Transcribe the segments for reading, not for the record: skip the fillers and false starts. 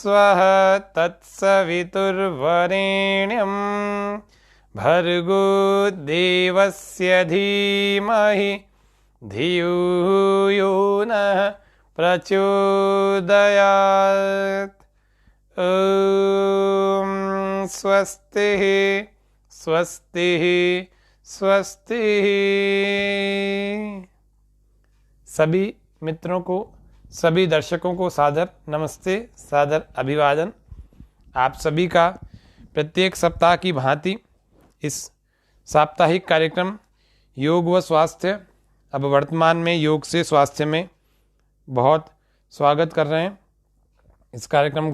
स्वः तत्सवितुर्वरेण्यं भर्गो देवस्य धीमहि धियो यो नः प्रचोदयात्। ॐ स्वस्तिः स्वस्तिः स्वस्तिः। सभी मित्रों को, सभी दर्शकों को सादर नमस्ते, सादर अभिवादन। आप सभी का प्रत्येक सप्ताह की भांति इस साप्ताहिक कार्यक्रम योग व स्वास्थ्य, अब वर्तमान में योग से स्वास्थ्य में, बहुत स्वागत कर रहे हैं। इस कार्यक्रम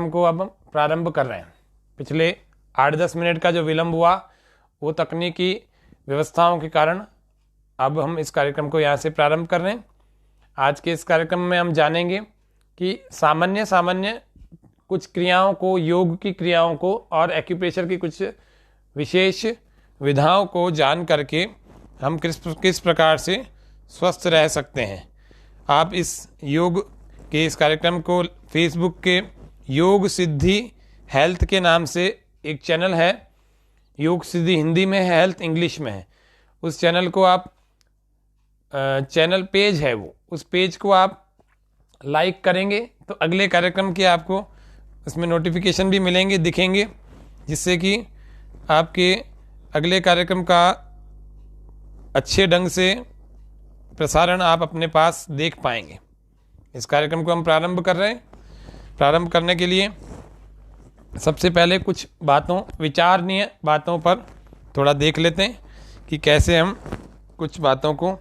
को अब प्रारंभ कर रहे हैं। पिछले 8-10 मिनट का जो विलंब हुआ वो तकनीकी व्यवस्थाओं के कारण अब हम इस कार्यक्रम को यहाँ से प्रारंभ कर रहे हैं। आज के इस कार्यक्रम में हम जानेंगे कि सामान्य कुछ क्रियाओं को, योग की क्रियाओं को और एक्यूप्रेशर की कुछ विशेष विधाओं को जान करके हम किस प्रकार से स्वस्थ रह सकते हैं। आप इस योग के इस कार्यक्रम को फेसबुक के योग सिद्धि हेल्थ के नाम से एक चैनल है, योग सिद्धि हिंदी में है, हेल्थ इंग्लिश में है। उस चैनल को आप चैनल पेज है वो, उस पेज को आप लाइक करेंगे तो अगले कार्यक्रम के आपको उसमें नोटिफिकेशन भी मिलेंगे, दिखेंगे, जिससे कि आपके अगले कार्यक्रम का अच्छे ढंग से प्रसारण आप अपने पास देख पाएंगे। इस कार्यक्रम को हम प्रारंभ कर रहे हैं। प्रारंभ करने के लिए सबसे पहले कुछ विचारणीय बातों पर थोड़ा देख लेते हैं कि कैसे हम कुछ बातों को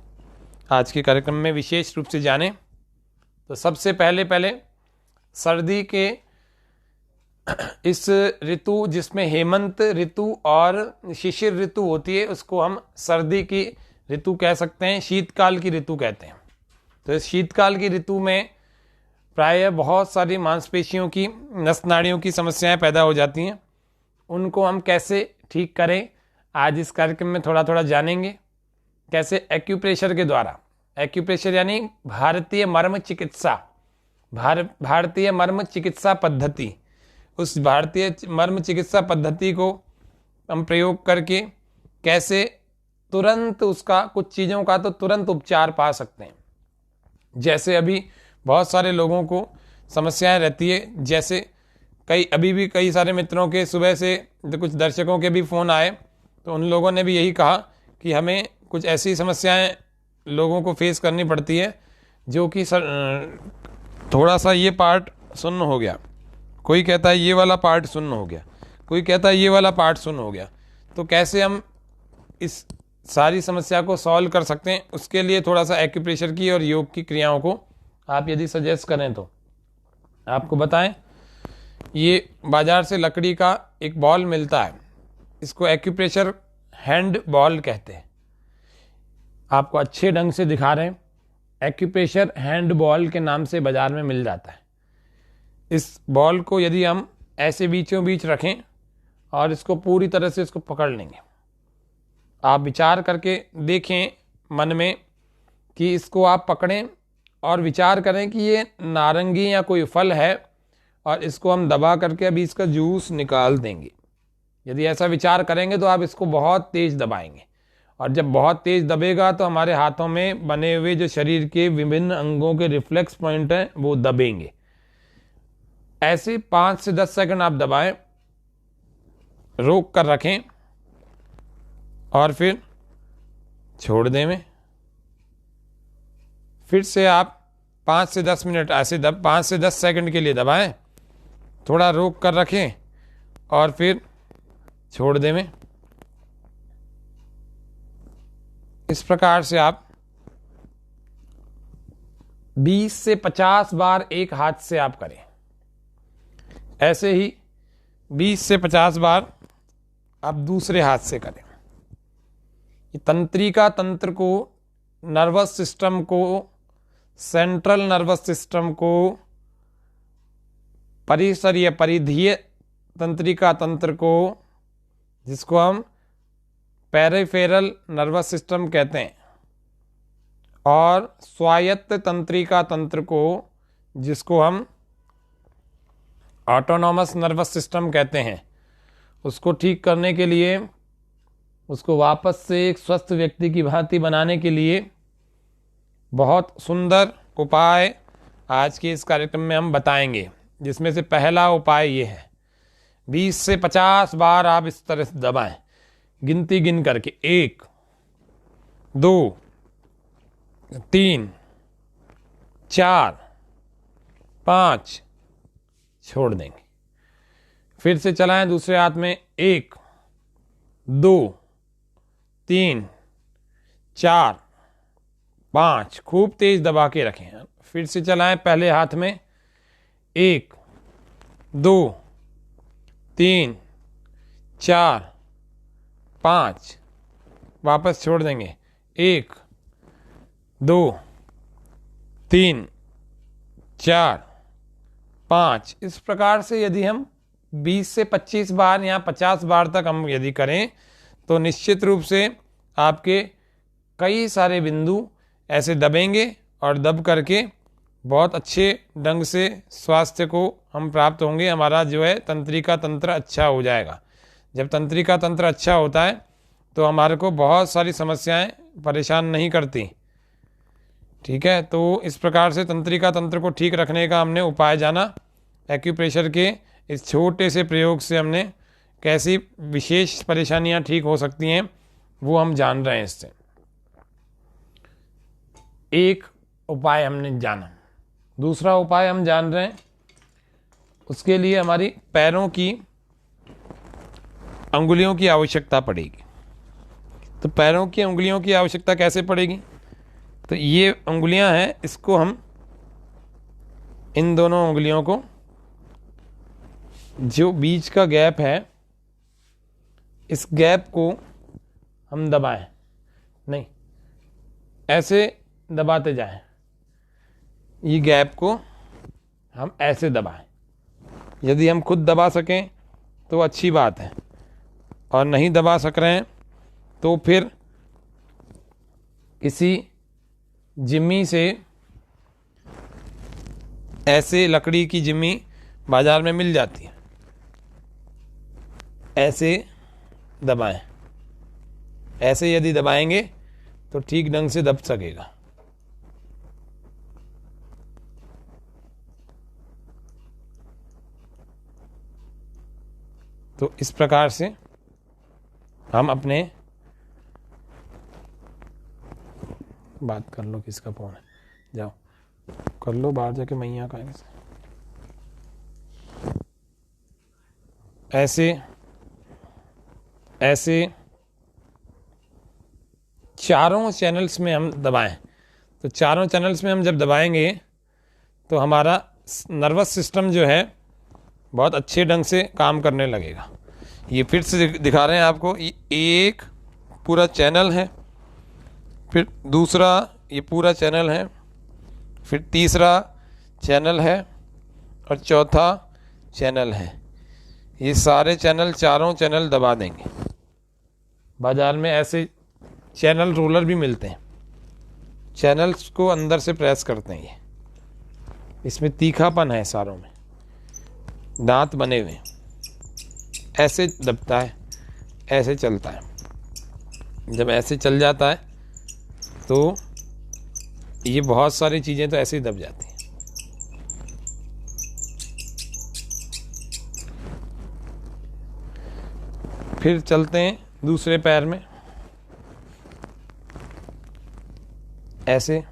आज के कार्यक्रम में विशेष रूप से जानें। तो सबसे पहले सर्दी के इस ऋतु, जिसमें हेमंत ऋतु और शिशिर ऋतु होती है, उसको हम सर्दी की ऋतु कह सकते हैं, शीतकाल की ऋतु कहते हैं। तो इस शीतकाल की ऋतु में प्रायः बहुत सारी मांसपेशियों की, नस नाड़ियों की समस्याएं पैदा हो जाती हैं। उनको हम कैसे ठीक करें, आज इस कार्यक्रम में थोड़ा जानेंगे। कैसे एक्यूप्रेशर के द्वारा, एक्यूप्रेशर यानी भारतीय मर्म चिकित्सा पद्धति, उस भारतीय मर्म चिकित्सा पद्धति को हम प्रयोग करके कैसे तुरंत उसका, कुछ चीज़ों का तो तुरंत उपचार पा सकते हैं। जैसे अभी बहुत सारे लोगों को समस्याएं रहती है, जैसे अभी भी कई सारे मित्रों के सुबह से कुछ दर्शकों के भी फ़ोन आए, तो उन लोगों ने भी यही कहा कि हमें कुछ ऐसी समस्याएं लोगों को फेस करनी पड़ती है जो कि थोड़ा सा ये पार्ट सुन्न हो गया, कोई कहता है ये वाला पार्ट सुन्न हो गया, कोई कहता है ये वाला पार्ट सुन्न हो गया। तो कैसे हम इस सारी समस्या को सॉल्व कर सकते हैं, उसके लिए थोड़ा सा एक्यूप्रेशर की और योग की क्रियाओं को आप यदि सजेस्ट करें तो आपको बताएं। ये बाजार से लकड़ी का एक बॉल मिलता है, इसको एक्यूप्रेशर हैंड बॉल कहते हैं। आपको अच्छे ढंग से दिखा रहे हैं, एक्यूप्रेशर हैंड बॉल के नाम से बाजार में मिल जाता है। इस बॉल को यदि हम ऐसे बीचों बीच रखें और इसको पूरी तरह से इसको पकड़ लेंगे, आप विचार करके देखें मन में कि इसको आप पकड़ें और विचार करें कि ये नारंगी या कोई फल है और इसको हम दबा करके अभी इसका जूस निकाल देंगे। यदि ऐसा विचार करेंगे तो आप इसको बहुत तेज़ दबाएंगे, और जब बहुत तेज़ दबेगा तो हमारे हाथों में बने हुए जो शरीर के विभिन्न अंगों के रिफ्लेक्स पॉइंट हैं वो दबेंगे। ऐसे 5 से 10 सेकंड आप दबाएं, रोक कर रखें और फिर छोड़ दें। फिर से आप 5 से 10 मिनट ऐसे 5 से 10 सेकंड के लिए दबाएं, थोड़ा रोक कर रखें और फिर छोड़ दें। इस प्रकार से आप 20 से 50 बार एक हाथ से आप करें। ऐसे ही 20 से 50 बार आप दूसरे हाथ से करें। ये तंत्रिका तंत्र को, नर्वस सिस्टम को, सेंट्रल नर्वस सिस्टम को, परिसरीय परिधीय तंत्रिका तंत्र को, जिसको हम पेरिफेरल नर्वस सिस्टम कहते हैं, और स्वायत्त तंत्रिका तंत्र को, जिसको हम ऑटोनॉमस नर्वस सिस्टम कहते हैं, उसको ठीक करने के लिए, उसको वापस से एक स्वस्थ व्यक्ति की भांति बनाने के लिए बहुत सुंदर उपाय आज के इस कार्यक्रम में हम बताएंगे। जिसमें से पहला उपाय ये है, 20 से 50 बार आप इस तरह से दबाएं, गिनती गिन करके, 1 2 3 4 5, छोड़ देंगे। फिर से चलाएं दूसरे हाथ में, 1 2 3 4 5, खूब तेज दबा के रखें। फिर से चलाएं पहले हाथ में, 1 2 3 4 5, वापस छोड़ देंगे, 1 2 3 4 5। इस प्रकार से यदि हम 20 से 25 बार या 50 बार तक हम यदि करें तो निश्चित रूप से आपके कई सारे बिंदु ऐसे दबेंगे और दब करके बहुत अच्छे ढंग से स्वास्थ्य को हम प्राप्त होंगे। हमारा जो है तंत्रिका तंत्र अच्छा हो जाएगा। जब तंत्रिका तंत्र अच्छा होता है तो हमारे को बहुत सारी समस्याएं परेशान नहीं करती। ठीक है, तो इस प्रकार से तंत्रिका तंत्र को ठीक रखने का हमने उपाय जाना। एक्यूप्रेशर के इस छोटे से प्रयोग से हमने कैसी विशेष परेशानियां ठीक हो सकती हैं वो हम जान रहे हैं। इससे एक उपाय हमने जाना, दूसरा उपाय हम जान रहे हैं। उसके लिए हमारी पैरों की अंगुलियों की आवश्यकता पड़ेगी। तो पैरों की अंगुलियों की आवश्यकता कैसे पड़ेगी? तो ये अंगुलियां हैं, इसको हम इन दोनों अंगुलियों को, जो बीच का गैप है, इस गैप को हम दबाएं, नहीं ऐसे दबाते जाएं। ये गैप को हम ऐसे दबाएं। यदि हम खुद दबा सकें तो अच्छी बात है, और नहीं दबा सक रहे हैं तो फिर किसी जिम्मी से, ऐसे लकड़ी की जिम्मी बाजार में मिल जाती है, ऐसे दबाएं। ऐसे यदि दबाएंगे तो ठीक ढंग से दब सकेगा। तो इस प्रकार से हम अपने, बात कर लो किसका फोन है, जाओ कर लो बाहर जाके, मैया का ऐसे ऐसे चारों चैनल्स में हम दबाएं। तो चारों चैनल्स में हम जब दबाएंगे तो हमारा नर्वस सिस्टम जो है बहुत अच्छे ढंग से काम करने लगेगा। ये फिर से दिखा रहे हैं आपको। ये एक पूरा चैनल है, फिर दूसरा ये पूरा चैनल है, फिर तीसरा चैनल है, और चौथा चैनल है। ये सारे चैनल, चारों चैनल दबा देंगे। बाजार में ऐसे चैनल रोलर भी मिलते हैं, चैनल्स को अंदर से प्रेस करते हैं। ये इसमें तीखापन है, सारों में दांत बने हुए, ऐसे दबता है, ऐसे चलता है। जब ऐसे चल जाता है तो ये बहुत सारी चीज़ें तो ऐसे ही दब जाती हैं। फिर चलते हैं दूसरे पैर में, ऐसे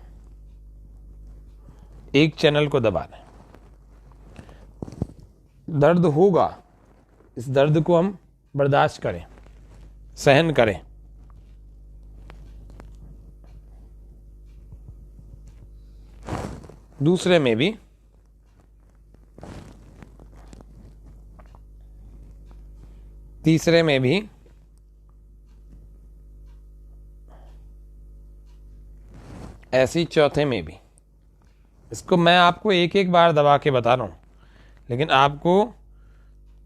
एक चैनल को दबा लें। दर्द होगा, इस दर्द को हम बर्दाश्त करें, सहन करें। दूसरे में भी तीसरे में भी ऐसी चौथे में भी। इसको मैं आपको एक एक बार दबा के बता रहा हूं, लेकिन आपको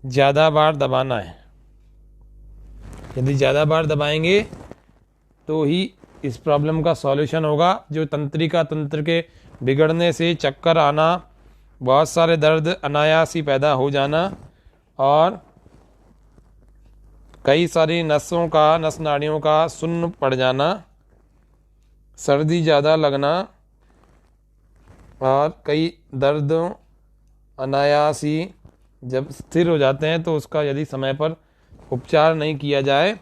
ज़्यादा बार दबाना है। यदि ज़्यादा बार दबाएंगे तो ही इस प्रॉब्लम का सॉल्यूशन होगा जो तंत्रिका तंत्र के बिगड़ने से चक्कर आना, बहुत सारे दर्द अनायास ही पैदा हो जाना और कई सारी नस नाड़ियों का सुन्न पड़ जाना, सर्दी ज़्यादा लगना और कई दर्द अनायास ही जब स्थिर हो जाते हैं तो उसका यदि समय पर उपचार नहीं किया जाए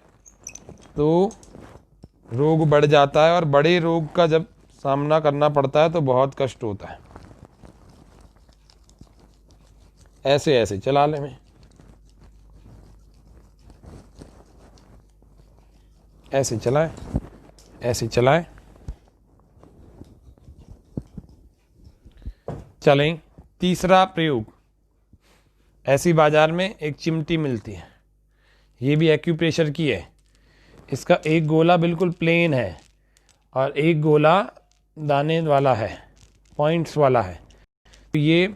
तो रोग बढ़ जाता है और बड़े रोग का जब सामना करना पड़ता है तो बहुत कष्ट होता है। ऐसे ऐसे चला ले में, ऐसे चलाए, ऐसे चलाए। चलें तीसरा प्रयोग। ऐसी बाजार में एक चिमटी मिलती है, ये भी एक्यूप्रेशर की है। इसका एक गोला बिल्कुल प्लेन है और एक गोला दाने वाला है, पॉइंट्स वाला है। तो ये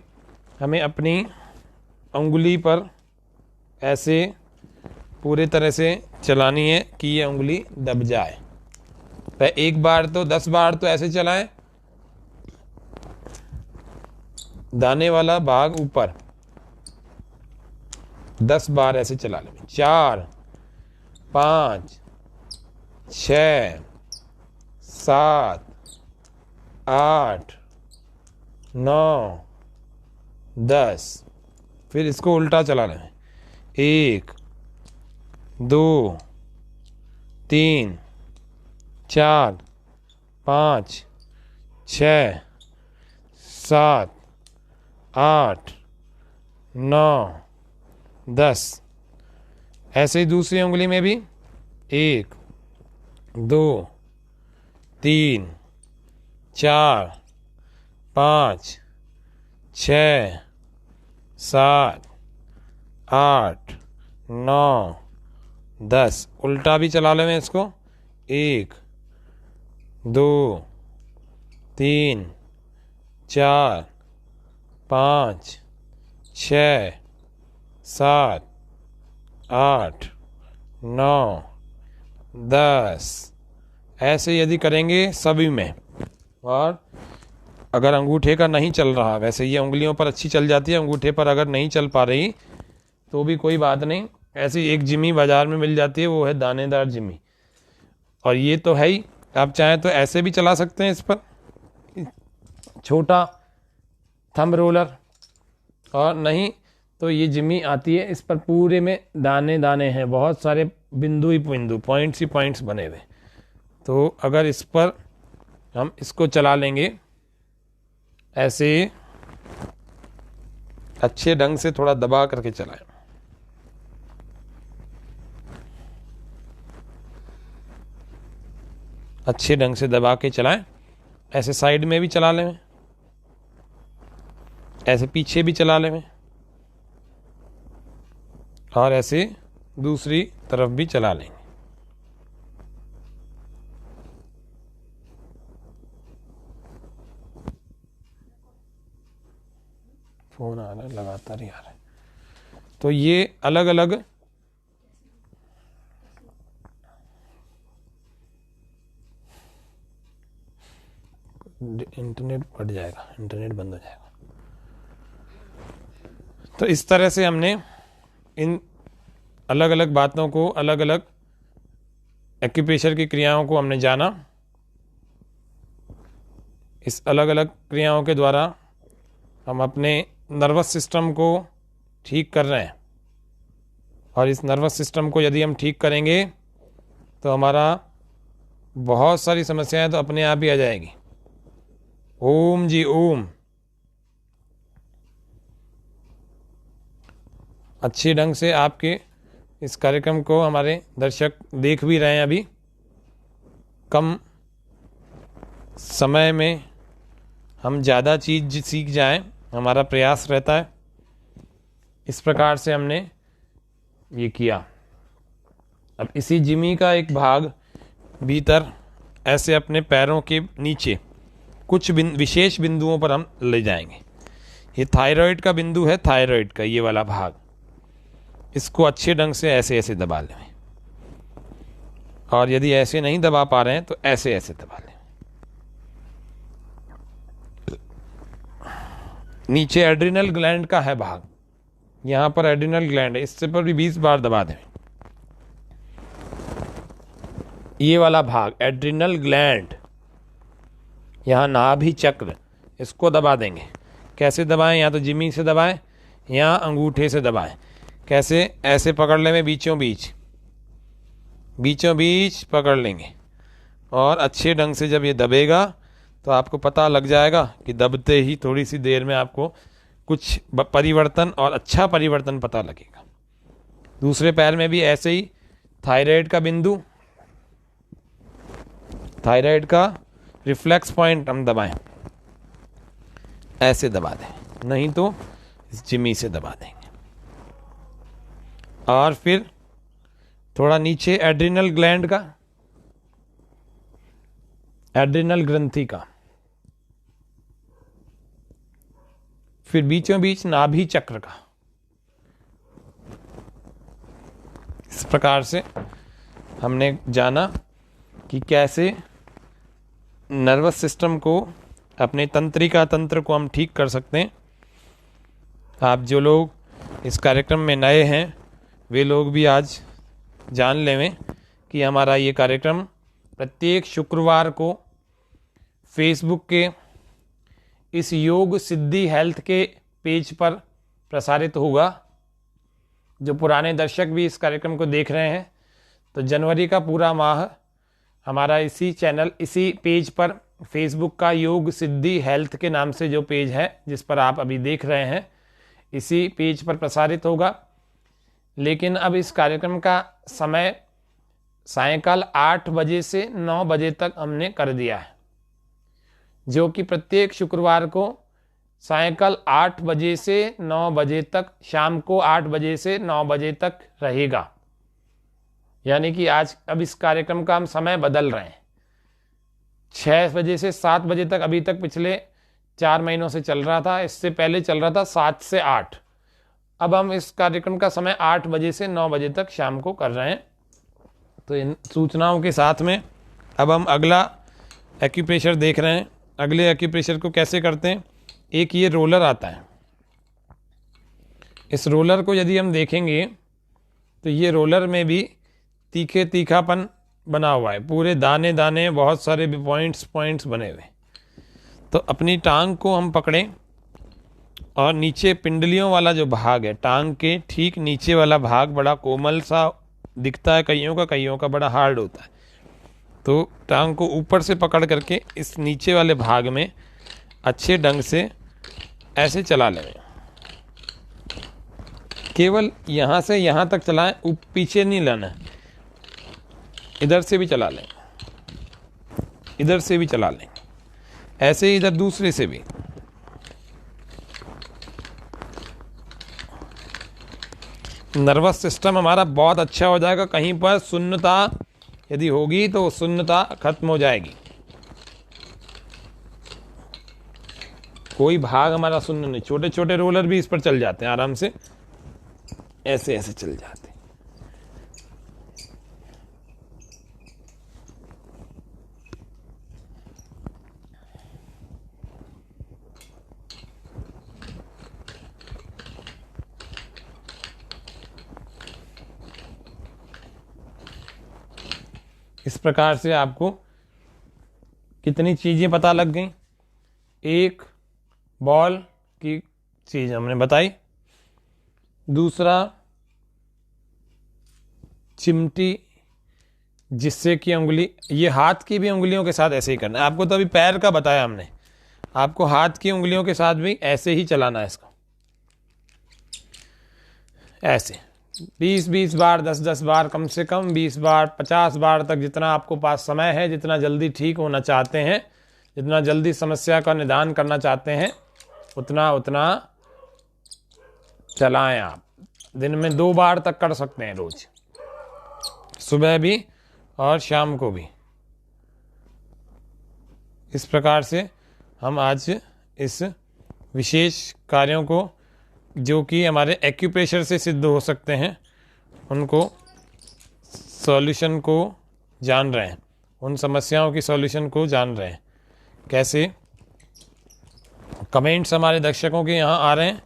हमें अपनी उंगली पर ऐसे पूरे तरह से चलानी है कि ये उंगली दब जाए। तो एक बार तो 10 बार तो ऐसे चलाएं, दाने वाला भाग ऊपर 10 बार ऐसे चला लें। 4 5 6 7 8 9 10। फिर इसको उल्टा चला लें। 1 2 3 4 5 6 7 8 9 10। ऐसे ही दूसरी उंगली में भी 1 2 3 4 5 6 7 8 9 10। उल्टा भी चला लें इसको। 1 2 3 4 5 6 7 8 9 10। ऐसे यदि करेंगे सभी में, और अगर अंगूठे का नहीं चल रहा, वैसे ये उंगलियों पर अच्छी चल जाती है, अंगूठे पर अगर नहीं चल पा रही तो भी कोई बात नहीं। ऐसी एक जिमी बाजार में मिल जाती है, वो है दानेदार जिमी। और ये तो है ही, आप चाहें तो ऐसे भी चला सकते हैं इस पर, छोटा थंब रोलर, और नहीं तो ये जिमी आती है, इस पर पूरे में दाने दाने हैं, बहुत सारे बिंदु ही बिंदु, पॉइंट्स ही पॉइंट्स बने हुए। तो अगर इस पर हम इसको चला लेंगे ऐसे अच्छे ढंग से, थोड़ा दबा करके चलाएं, अच्छे ढंग से दबा के चलाएं। ऐसे साइड में भी चला लें, ऐसे पीछे भी चला लें, और ऐसे दूसरी तरफ भी चला लेंगे। फोन आ रहा है, लगातार ही आ रहा है। तो ये अलग अलग इंटरनेट कट जाएगा, इंटरनेट बंद हो जाएगा। तो इस तरह से हमने इन अलग अलग बातों को, अलग अलग एक्यूप्रेशर की क्रियाओं को हमने जाना। इस अलग अलग क्रियाओं के द्वारा हम अपने नर्वस सिस्टम को ठीक कर रहे हैं, और इस नर्वस सिस्टम को यदि हम ठीक करेंगे तो हमारा बहुत सारी समस्याएं तो अपने आप ही आ जाएगी। ओम जी ओम। अच्छे ढंग से आपके इस कार्यक्रम को हमारे दर्शक देख भी रहे हैं। अभी कम समय में हम ज़्यादा चीज़ सीख जाएं, हमारा प्रयास रहता है। इस प्रकार से हमने ये किया। अब इसी जिमी का एक भाग भीतर ऐसे अपने पैरों के नीचे कुछ विशेष बिंदुओं पर हम ले जाएंगे। ये थायराइड का बिंदु है, थायराइड का ये वाला भाग, इसको अच्छे ढंग से ऐसे ऐसे दबा लें। और यदि ऐसे नहीं दबा पा रहे हैं तो ऐसे ऐसे दबा लें। नीचे एड्रिनल ग्लैंड का है भाग, यहाँ पर एड्रिनल ग्लैंड है, इससे पर भी 20 बार दबा दें। ये वाला भाग एड्रिनल ग्लैंड, यहाँ नाभि चक्र, इसको दबा देंगे। कैसे दबाएं? या तो जिमी से दबाएं या अंगूठे से दबाएं। कैसे? ऐसे पकड़ लेंगे, बीचों बीच पकड़ लेंगे और अच्छे ढंग से जब ये दबेगा तो आपको पता लग जाएगा कि दबते ही थोड़ी सी देर में आपको कुछ परिवर्तन और अच्छा परिवर्तन पता लगेगा। दूसरे पैर में भी ऐसे ही थायराइड का बिंदु, थायराइड का रिफ्लेक्स पॉइंट हम दबाएं, ऐसे दबा दें, नहीं तो इस जिमी से दबा देंगे। और फिर थोड़ा नीचे एड्रिनल ग्लैंड का, एड्रिनल ग्रंथि का, फिर बीचों बीच नाभि चक्र का। इस प्रकार से हमने जाना कि कैसे नर्वस सिस्टम को, अपने तंत्रिका तंत्र को हम ठीक कर सकते हैं। आप जो लोग इस कार्यक्रम में नए हैं वे लोग भी आज जान लें कि हमारा ये कार्यक्रम प्रत्येक शुक्रवार को फेसबुक के इस योग सिद्धि हेल्थ के पेज पर प्रसारित होगा। जो पुराने दर्शक भी इस कार्यक्रम को देख रहे हैं तो जनवरी का पूरा माह हमारा इसी चैनल, इसी पेज पर, फेसबुक का योग सिद्धि हेल्थ के नाम से जो पेज है जिस पर आप अभी देख रहे हैं, इसी पेज पर प्रसारित होगा। लेकिन अब इस कार्यक्रम का समय सायंकाल 8 बजे से 9 बजे तक हमने कर दिया है, जो कि प्रत्येक शुक्रवार को सायंकाल 8 बजे से 9 बजे तक, शाम को 8 बजे से 9 बजे तक रहेगा। यानी कि आज अब इस कार्यक्रम का हम समय बदल रहे हैं। 6 बजे से 7 बजे तक अभी तक पिछले 4 महीनों से चल रहा था, इससे पहले चल रहा था 7 से 8। अब हम इस कार्यक्रम का समय 8 बजे से 9 बजे तक शाम को कर रहे हैं। तो इन सूचनाओं के साथ में अब हम अगला एक्यूप्रेशर देख रहे हैं। अगले एक्यूप्रेशर को कैसे करते हैं? एक ये रोलर आता है, इस रोलर को यदि हम देखेंगे तो ये रोलर में भी तीखापन बना हुआ है, पूरे दाने दाने, बहुत सारे पॉइंट्स बने हुए। तो अपनी टांग को हम पकड़ें और नीचे पिंडलियों वाला जो भाग है, टांग के ठीक नीचे वाला भाग बड़ा कोमल सा दिखता है कईयों का बड़ा हार्ड होता है। तो टांग को ऊपर से पकड़ करके इस नीचे वाले भाग में अच्छे ढंग से ऐसे चला लें। केवल यहाँ से यहाँ तक चलाएं, पीछे नहीं लाना। इधर से भी चला लें, इधर से भी चला लें, ऐसे ही इधर दूसरे से भी। नर्वस सिस्टम हमारा बहुत अच्छा हो जाएगा। कहीं पर शून्यता यदि होगी तो शून्यता खत्म हो जाएगी। कोई भाग हमारा शून्य नहीं। छोटे छोटे रोलर भी इस पर चल जाते हैं आराम से, ऐसे ऐसे चल जाते हैं। इस प्रकार से आपको कितनी चीजें पता लग गई। एक बॉल की चीज हमने बताई, दूसरा चिमटी जिससे कि उंगली, ये हाथ की भी उंगलियों के साथ ऐसे ही करना है। आपको तो अभी पैर का बताया हमने, आपको हाथ की उंगलियों के साथ भी ऐसे ही चलाना है इसको, ऐसे 20-20 बार, 10-10 बार, कम से कम 20 बार, 50 बार तक, जितना आपको पास समय है, जितना जल्दी ठीक होना चाहते हैं, जितना जल्दी समस्या का निदान करना चाहते हैं, उतना चलाएं। आप दिन में 2 बार तक कर सकते हैं, रोज, सुबह भी और शाम को भी। इस प्रकार से हम आज इस विशेष कार्यों को, जो कि हमारे एक्यूप्रेशर से सिद्ध हो सकते हैं, उनको, सॉल्यूशन को जान रहे हैं, उन समस्याओं की सॉल्यूशन को जान रहे हैं। कैसे? कमेंट्स हमारे दर्शकों के यहाँ आ रहे हैं,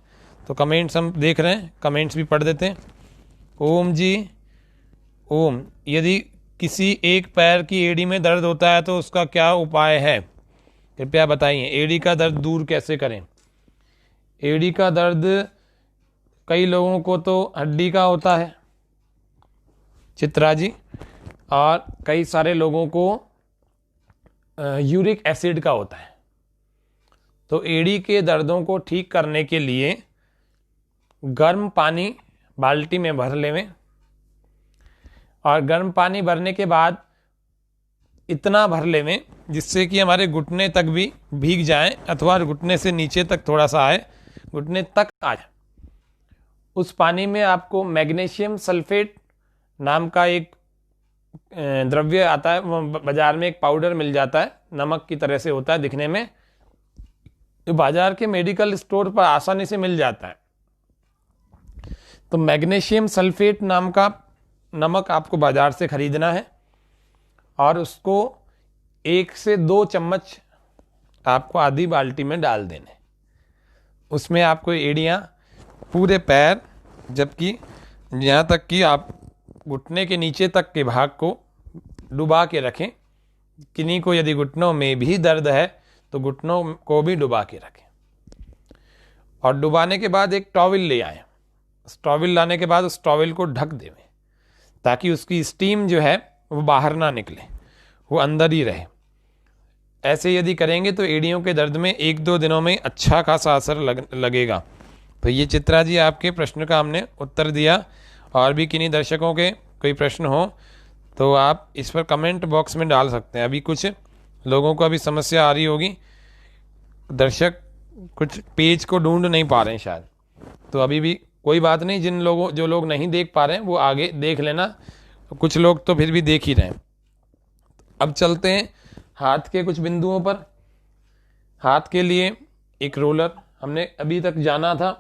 तो कमेंट्स हम देख रहे हैं, कमेंट्स भी पढ़ देते हैं। ओम जी, ओम, यदि किसी एक पैर की एड़ी में दर्द होता है तो उसका क्या उपाय है, कृपया बताइए। एड़ी का दर्द दूर कैसे करें? एड़ी का दर्द कई लोगों को तो हड्डी का होता है चित्रा जी, और कई सारे लोगों को यूरिक एसिड का होता है। तो एड़ी के दर्दों को ठीक करने के लिए गर्म पानी बाल्टी में भर लें, और गर्म पानी भरने के बाद इतना भर लें जिससे कि हमारे घुटने तक भी भीग जाए, अथवा घुटने से नीचे तक थोड़ा सा आए, घुटने तक आ जाए। उस पानी में आपको मैग्नीशियम सल्फेट नाम का एक द्रव्य आता है, बाजार में एक पाउडर मिल जाता है, नमक की तरह से होता है दिखने में, तो बाजार के मेडिकल स्टोर पर आसानी से मिल जाता है। तो मैग्नीशियम सल्फेट नाम का नमक आपको बाजार से खरीदना है, और उसको 1 से 2 चम्मच आपको आधी बाल्टी में डाल देने। उसमें आपको एड़ियाँ, पूरे पैर, जबकि यहाँ तक कि आप घुटने के नीचे तक के भाग को डुबा के रखें। किन्हीं को यदि घुटनों में भी दर्द है तो घुटनों को भी डुबा के रखें, और डुबाने के बाद एक टॉवल ले आएं। उस टॉवल लाने के बाद उस टॉवल को ढक दें, ताकि उसकी स्टीम जो है वो बाहर ना निकले, वो अंदर ही रहे। ऐसे यदि करेंगे तो एड़ियों के दर्द में 1-2 दिनों में अच्छा खासा असर लगेगा। तो ये चित्रा जी आपके प्रश्न का हमने उत्तर दिया। और भी किन्हीं दर्शकों के कोई प्रश्न हो तो आप इस पर कमेंट बॉक्स में डाल सकते हैं। अभी कुछ लोगों को अभी समस्या आ रही होगी, दर्शक कुछ पेज को ढूंढ नहीं पा रहे हैं शायद, तो अभी भी कोई बात नहीं। जो लोग नहीं देख पा रहे हैं वो आगे देख लेना, कुछ लोग तो फिर भी देख ही रहे हैं। अब चलते हैं हाथ के कुछ बिंदुओं पर। हाथ के लिए एक रोलर हमने अभी तक जाना था,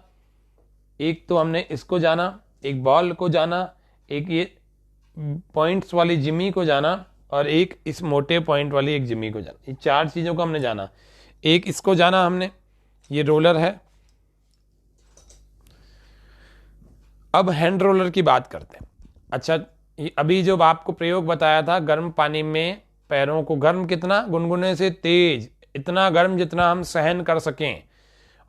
एक तो हमने इसको जाना, एक बॉल को जाना, एक ये पॉइंट्स वाली जिमी को जाना, और एक इस मोटे पॉइंट वाली एक जिमी को जाना। ये 4 चीज़ों को हमने जाना। एक इसको जाना हमने, ये रोलर है। अब हैंड रोलर की बात करते हैं। अच्छा, अभी जो आपको प्रयोग बताया था, गर्म पानी में पैरों को, गर्म कितना, गुनगुने से तेज, इतना गर्म जितना हम सहन कर सकें,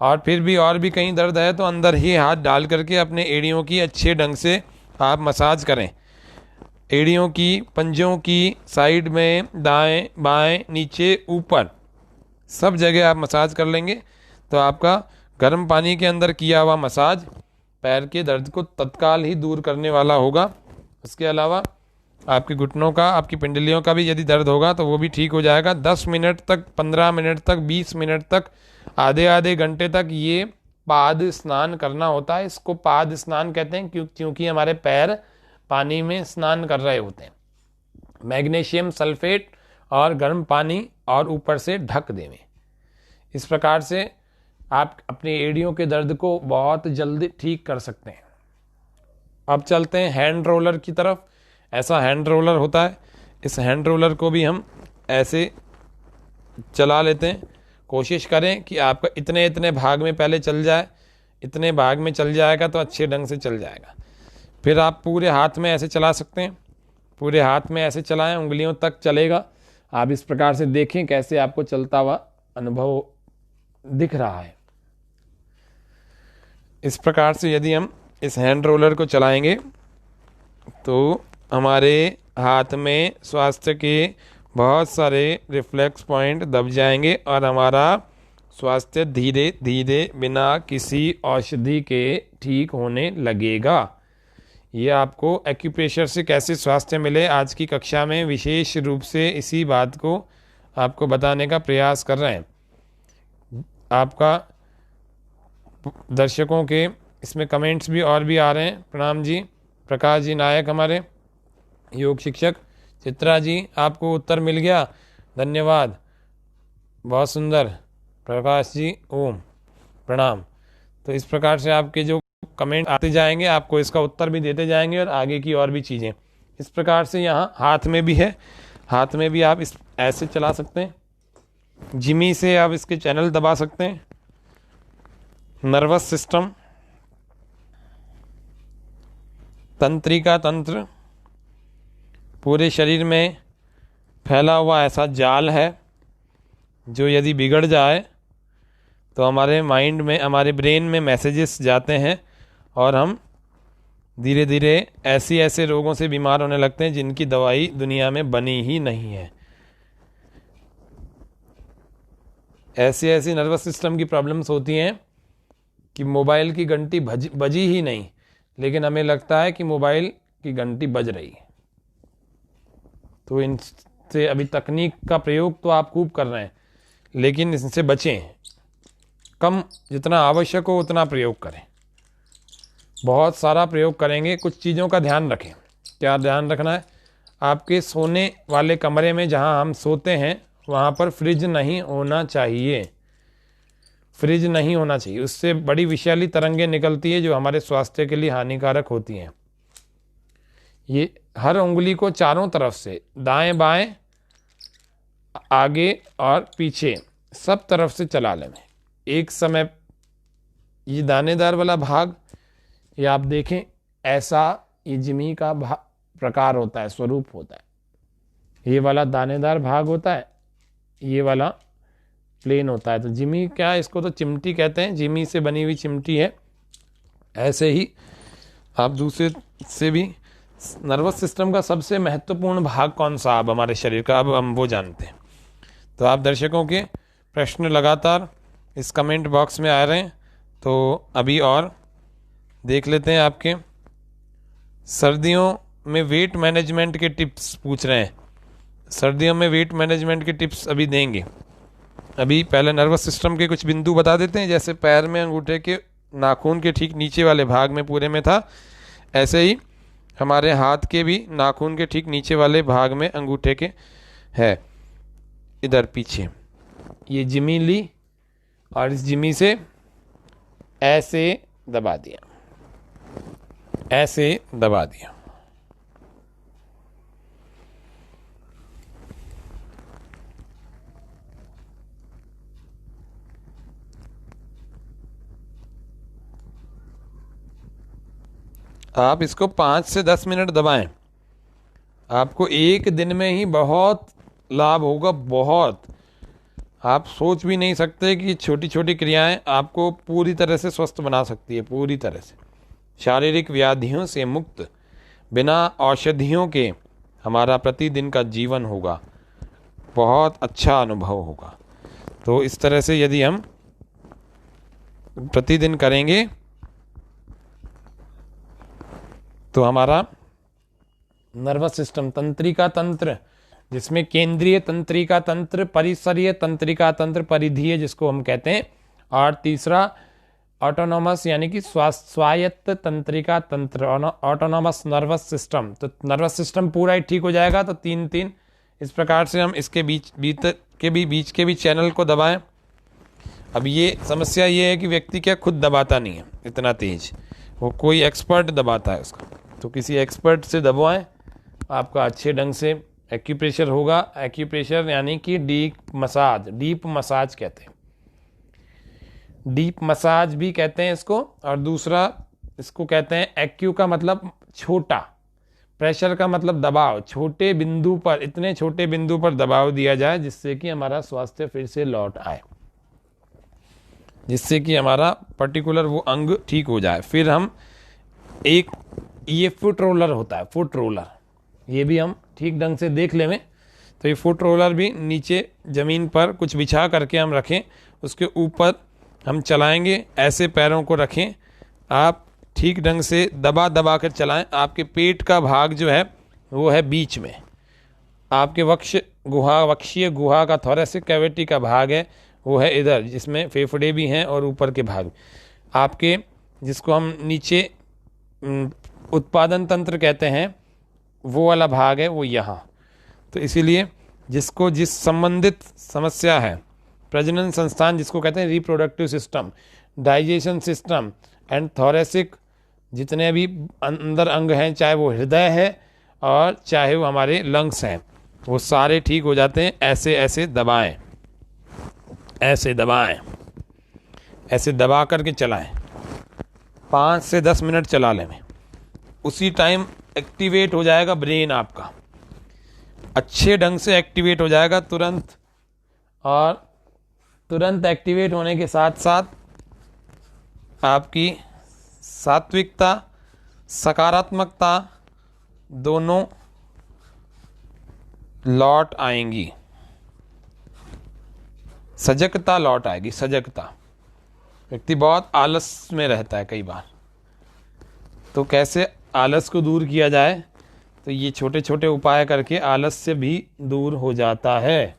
और फिर भी और भी कहीं दर्द है तो अंदर ही हाथ डाल करके अपने एड़ियों की अच्छे ढंग से आप मसाज करें। एड़ियों की, पंजों की साइड में, दाएं बाएं, नीचे ऊपर, सब जगह आप मसाज कर लेंगे तो आपका गर्म पानी के अंदर किया हुआ मसाज पैर के दर्द को तत्काल ही दूर करने वाला होगा। उसके अलावा आपके घुटनों का, आपकी पिंडलियों का भी यदि दर्द होगा तो वो भी ठीक हो जाएगा। 10 मिनट तक, 15 मिनट तक, 20 मिनट तक, आधे घंटे तक ये पाद स्नान करना होता है। इसको पाद स्नान कहते हैं क्योंकि हमारे पैर पानी में स्नान कर रहे होते हैं। मैग्नीशियम सल्फेट और गर्म पानी, और ऊपर से ढक देवें। इस प्रकार से आप अपनी एड़ियों के दर्द को बहुत जल्दी ठीक कर सकते हैं। अब चलते हैं हैंड रोलर की तरफ। ऐसा हैंड रोलर होता है, इस हैंड रोलर को भी हम ऐसे चला लेते हैं। कोशिश करें कि आपका इतने इतने भाग में पहले चल जाए, इतने भाग में चल जाएगा तो अच्छे ढंग से चल जाएगा। फिर आप पूरे हाथ में ऐसे चला सकते हैं, पूरे हाथ में ऐसे चलाएं, उंगलियों तक चलेगा। आप इस प्रकार से देखें कैसे आपको चलता हुआ अनुभव दिख रहा है। इस प्रकार से यदि हम इस हैंड रोलर को चलाएंगे तो हमारे हाथ में स्वास्थ्य के बहुत सारे रिफ्लेक्स पॉइंट दब जाएंगे, और हमारा स्वास्थ्य धीरे धीरे बिना किसी औषधि के ठीक होने लगेगा। ये आपको एक्यूप्रेशर से कैसे स्वास्थ्य मिले, आज की कक्षा में विशेष रूप से इसी बात को आपको बताने का प्रयास कर रहे हैं। आपका दर्शकों के इसमें कमेंट्स भी और भी आ रहे हैं। प्रणाम जी, प्रकाश जी नायक हमारे योग शिक्षक। चित्रा जी, आपको उत्तर मिल गया, धन्यवाद, बहुत सुंदर। प्रकाश जी, ओम, प्रणाम। तो इस प्रकार से आपके जो कमेंट आते जाएंगे, आपको इसका उत्तर भी देते जाएंगे और आगे की और भी चीज़ें। इस प्रकार से यहाँ हाथ में भी है, हाथ में भी आप इस ऐसे चला सकते हैं। जिमी से आप इसके चैनल दबा सकते हैं। नर्वस सिस्टम, तंत्रिका तंत्र, पूरे शरीर में फैला हुआ ऐसा जाल है जो यदि बिगड़ जाए तो हमारे माइंड में, हमारे ब्रेन में मैसेजेस जाते हैं और हम धीरे धीरे ऐसे रोगों से बीमार होने लगते हैं जिनकी दवाई दुनिया में बनी ही नहीं है। ऐसी नर्वस सिस्टम की प्रॉब्लम्स होती हैं कि मोबाइल की घंटी बजी ही नहीं, लेकिन हमें लगता है कि मोबाइल की घंटी बज रही है। तो इनसे अभी तकनीक का प्रयोग तो आप खूब कर रहे हैं, लेकिन इनसे बचें। कम, जितना आवश्यक हो उतना प्रयोग करें। बहुत सारा प्रयोग करेंगे, कुछ चीज़ों का ध्यान रखें। क्या ध्यान रखना है? आपके सोने वाले कमरे में जहां हम सोते हैं वहां पर फ्रिज नहीं होना चाहिए। फ्रिज नहीं होना चाहिए, उससे बड़ी विषैली तरंगें निकलती है जो हमारे स्वास्थ्य के लिए हानिकारक होती हैं। ये हर उंगली को चारों तरफ से, दाएं बाएं, आगे और पीछे, सब तरफ से चला लें एक समय। ये दानेदार वाला भाग, ये आप देखें, ऐसा ये जिमी का प्रकार होता है, स्वरूप होता है। ये वाला दानेदार भाग होता है, ये वाला प्लेन होता है। तो जिमी क्या, इसको तो चिमटी कहते हैं, जिमी से बनी हुई चिमटी है। ऐसे ही आप दूसरे से भी, नर्वस सिस्टम का सबसे महत्वपूर्ण भाग कौन सा अब हमारे शरीर का, अब हम वो जानते हैं। तो आप दर्शकों के प्रश्न लगातार इस कमेंट बॉक्स में आ रहे हैं, तो अभी और देख लेते हैं। आपके सर्दियों में वेट मैनेजमेंट के टिप्स पूछ रहे हैं। सर्दियों में वेट मैनेजमेंट के टिप्स अभी देंगे। अभी पहले नर्वस सिस्टम के कुछ बिंदु बता देते हैं। जैसे पैर में अंगूठे के नाखून के ठीक नीचे वाले भाग में पूरे में था, ऐसे ही हमारे हाथ के भी नाखून के ठीक नीचे वाले भाग में अंगूठे के है, इधर पीछे। ये जिमी ली और इस जिमी से ऐसे दबा दिया, ऐसे दबा दिया। आप इसको 5 से 10 मिनट दबाएं। आपको एक दिन में ही बहुत लाभ होगा, बहुत। आप सोच भी नहीं सकते कि छोटी छोटी क्रियाएं आपको पूरी तरह से स्वस्थ बना सकती है, पूरी तरह से शारीरिक व्याधियों से मुक्त, बिना औषधियों के हमारा प्रतिदिन का जीवन होगा, बहुत अच्छा अनुभव होगा। तो इस तरह से यदि हम प्रतिदिन करेंगे तो हमारा नर्वस सिस्टम, तंत्रिका तंत्र, जिसमें केंद्रीय तंत्रिका तंत्र, परिसरीय तंत्रिका तंत्र, परिधीय जिसको हम कहते हैं, और तीसरा ऑटोनॉमस यानी कि स्वायत्त तंत्रिका तंत्र, ऑटोनॉमस नर्वस सिस्टम। तो नर्वस सिस्टम पूरा ही ठीक हो जाएगा। तो 3-3 इस प्रकार से हम इसके बीच के भी चैनल को दबाएं। अब ये समस्या ये है कि व्यक्ति क्या खुद दबाता नहीं है इतना तेज, वो कोई एक्सपर्ट दबाता है उसका। तो किसी एक्सपर्ट से दबाएं, आपका अच्छे ढंग से एक्यूप्रेशर होगा। एक्यूप्रेशर यानी कि डीप मसाज कहते हैं, डीप मसाज भी कहते हैं इसको। और दूसरा इसको कहते हैं एक्यू का मतलब छोटा, प्रेशर का मतलब दबाव, छोटे बिंदु पर, इतने छोटे बिंदु पर दबाव दिया जाए जिससे कि हमारा स्वास्थ्य फिर से लौट आए, जिससे कि हमारा पर्टिकुलर वो अंग ठीक हो जाए। फिर हम एक, ये फुट रोलर होता है, फुट रोलर, ये भी हम ठीक ढंग से देख लें। तो ये फुट रोलर भी नीचे ज़मीन पर कुछ बिछा करके हम रखें, उसके ऊपर हम चलाएंगे, ऐसे पैरों को रखें, आप ठीक ढंग से दबा दबा कर चलाएं। आपके पेट का भाग जो है वो है बीच में, आपके वक्षीय गुहा का, थोरेसिक कैविटी का भाग है वो है इधर, जिसमें फेफड़े भी हैं और ऊपर के भाग आपके, जिसको हम नीचे उत्पादन तंत्र कहते हैं, वो वाला भाग है वो यहाँ। तो इसीलिए जिसको जिस संबंधित समस्या है, प्रजनन संस्थान जिसको कहते हैं, reproductive system, digestion system and thoracic, जितने भी अंदर अंग हैं, चाहे वो हृदय है और चाहे वो हमारे लंग्स हैं, वो सारे ठीक हो जाते हैं। ऐसे ऐसे दबाएं, ऐसे दबाएं, ऐसे दबा करके चलाएं। 5 से 10 मिनट चला लें। उसी टाइम एक्टिवेट हो जाएगा ब्रेन आपका, अच्छे ढंग से एक्टिवेट हो जाएगा तुरंत। और तुरंत एक्टिवेट होने के साथ साथ आपकी सात्विकता, सकारात्मकता दोनों लौट आएंगी, सजगता लौट आएगी। सजगता, व्यक्ति बहुत आलस में रहता है कई बार, तो कैसे आलस को दूर किया जाए, तो ये छोटे छोटे उपाय करके आलस से भी दूर हो जाता है।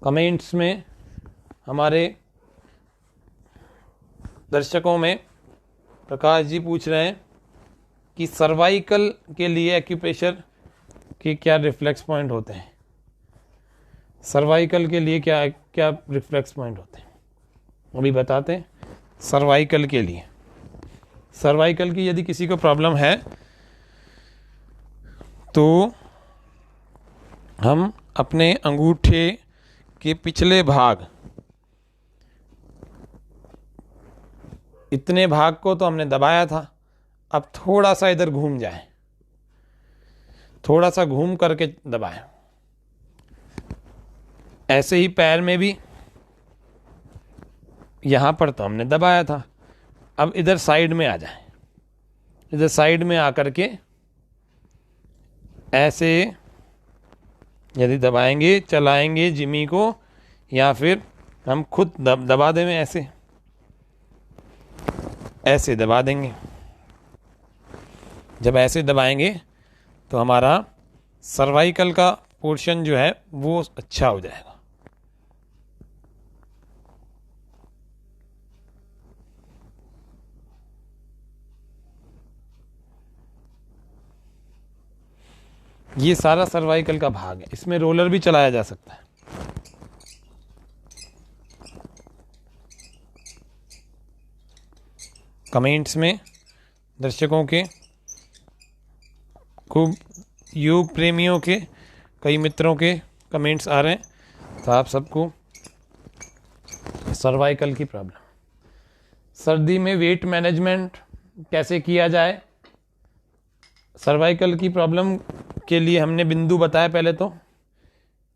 कमेंट्स में हमारे दर्शकों में प्रकाश जी पूछ रहे हैं कि सर्वाइकल के लिए एक्यूप्रेशर के क्या रिफ्लेक्स पॉइंट होते हैं। सर्वाइकल के लिए क्या क्या रिफ्लेक्स पॉइंट होते हैं, अभी बताते हैं। सर्वाइकल के लिए, सर्वाइकल की यदि किसी को प्रॉब्लम है तो हम अपने अंगूठे के पिछले भाग, इतने भाग को तो हमने दबाया था, अब थोड़ा सा इधर घूम जाए, थोड़ा सा घूम करके दबाएं। ऐसे ही पैर में भी, यहां पर तो हमने दबाया था, अब इधर साइड में आ जाए। इधर साइड में आकर के ऐसे यदि दबाएंगे, चलाएंगे जिमी को, या फिर हम खुद दबा दें, ऐसे ऐसे दबा देंगे। जब ऐसे दबाएंगे तो हमारा सर्वाइकल का पोर्शन जो है वो अच्छा हो जाएगा। ये सारा सर्वाइकल का भाग है, इसमें रोलर भी चलाया जा सकता है। कमेंट्स में दर्शकों के, खूब योग प्रेमियों के, कई मित्रों के कमेंट्स आ रहे हैं, तो आप सबको सर्वाइकल की प्रॉब्लम, सर्दी में वेट मैनेजमेंट कैसे किया जाए। सर्वाइकल की प्रॉब्लम के लिए हमने बिंदु बताया। पहले तो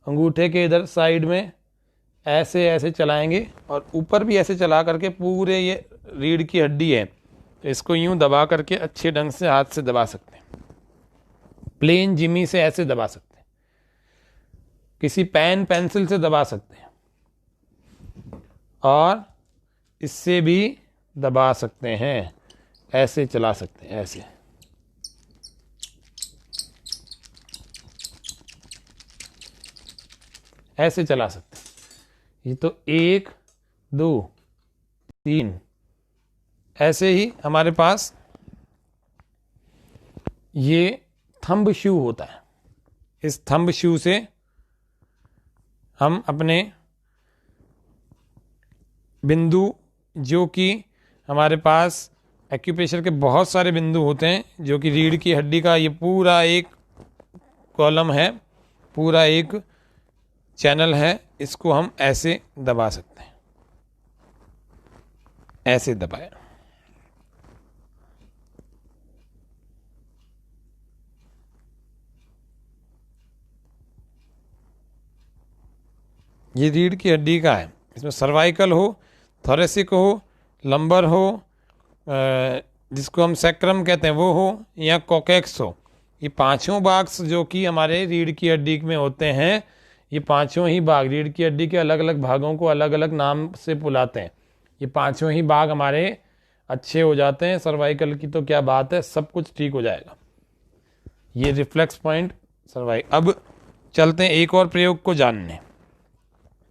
अंगूठे के इधर साइड में ऐसे ऐसे चलाएंगे और ऊपर भी ऐसे चला करके पूरे, ये रीढ़ की हड्डी है तो इसको यूं दबा करके अच्छे ढंग से हाथ से दबा सकते हैं। प्लेन जिमी से ऐसे दबा सकते हैं, किसी पेन पेंसिल से दबा सकते हैं, और इससे भी दबा सकते हैं, ऐसे चला सकते हैं, ऐसे ऐसे चला सकते हैं। ये तो 1 2 3, ऐसे ही हमारे पास ये थंब शू होता है। इस थंब शू से हम अपने बिंदु, जो कि हमारे पास एक्यूप्रेशर के बहुत सारे बिंदु होते हैं, जो कि रीढ़ की हड्डी का ये पूरा एक कॉलम है, पूरा एक चैनल है, इसको हम ऐसे दबा सकते हैं, ऐसे दबाएं। ये रीढ़ की हड्डी का है, इसमें सर्वाइकल हो, थोरेसिक हो, लंबर हो, जिसको हम सैक्रम कहते हैं वो हो, या कोकेक्स हो। ये पांचों भाग जो कि हमारे रीढ़ की हड्डी में होते हैं, ये पांचों ही भाग रीढ़ की हड्डी के अलग अलग भागों को अलग अलग नाम से बुलाते हैं। ये पांचों ही भाग हमारे अच्छे हो जाते हैं। सर्वाइकल की तो क्या बात है, सब कुछ ठीक हो जाएगा। ये रिफ्लेक्स पॉइंट अब चलते हैं एक और प्रयोग को जानने।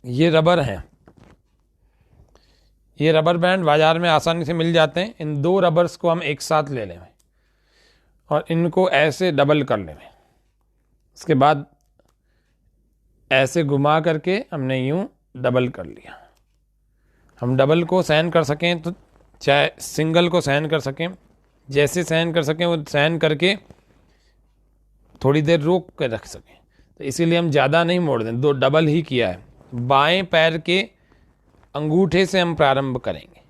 ये रबर हैं, ये रबर बैंड बाजार में आसानी से मिल जाते हैं। इन 2 रबर्स को हम एक साथ ले लें और इनको ऐसे डबल कर लें। इसके बाद ऐसे घुमा करके हमने यूं डबल कर लिया। हम डबल को सहन कर सकें तो चाहे सिंगल को सहन कर सकें, जैसे सहन कर सकें वो सहन करके थोड़ी देर रोक कर रख सकें। तो इसीलिए हम ज़्यादा नहीं मोड़ दें, 2 डबल ही किया है। बाएं पैर के अंगूठे से हम प्रारंभ करेंगे।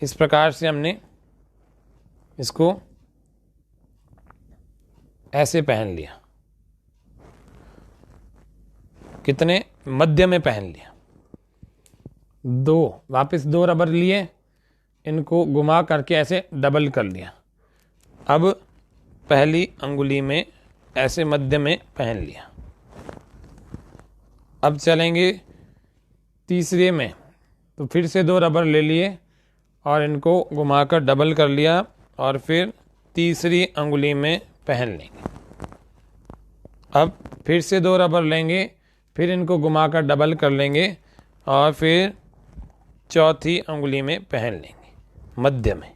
इस प्रकार से हमने इसको ऐसे पहन लिया, कितने मध्य में पहन लिया। 2 वापस 2 रबर लिए, इनको घुमा करके ऐसे डबल कर लिया। अब पहली अंगुली में ऐसे मध्य में पहन लिया। अब चलेंगे तीसरे में, तो फिर से 2 रबर ले लिए और इनको घुमाकर डबल कर लिया और फिर तीसरी अंगुली में पहन लेंगे। अब फिर से 2 रबर लेंगे, फिर इनको घुमाकर डबल कर लेंगे और फिर चौथी अंगुली में पहन लेंगे मध्य में।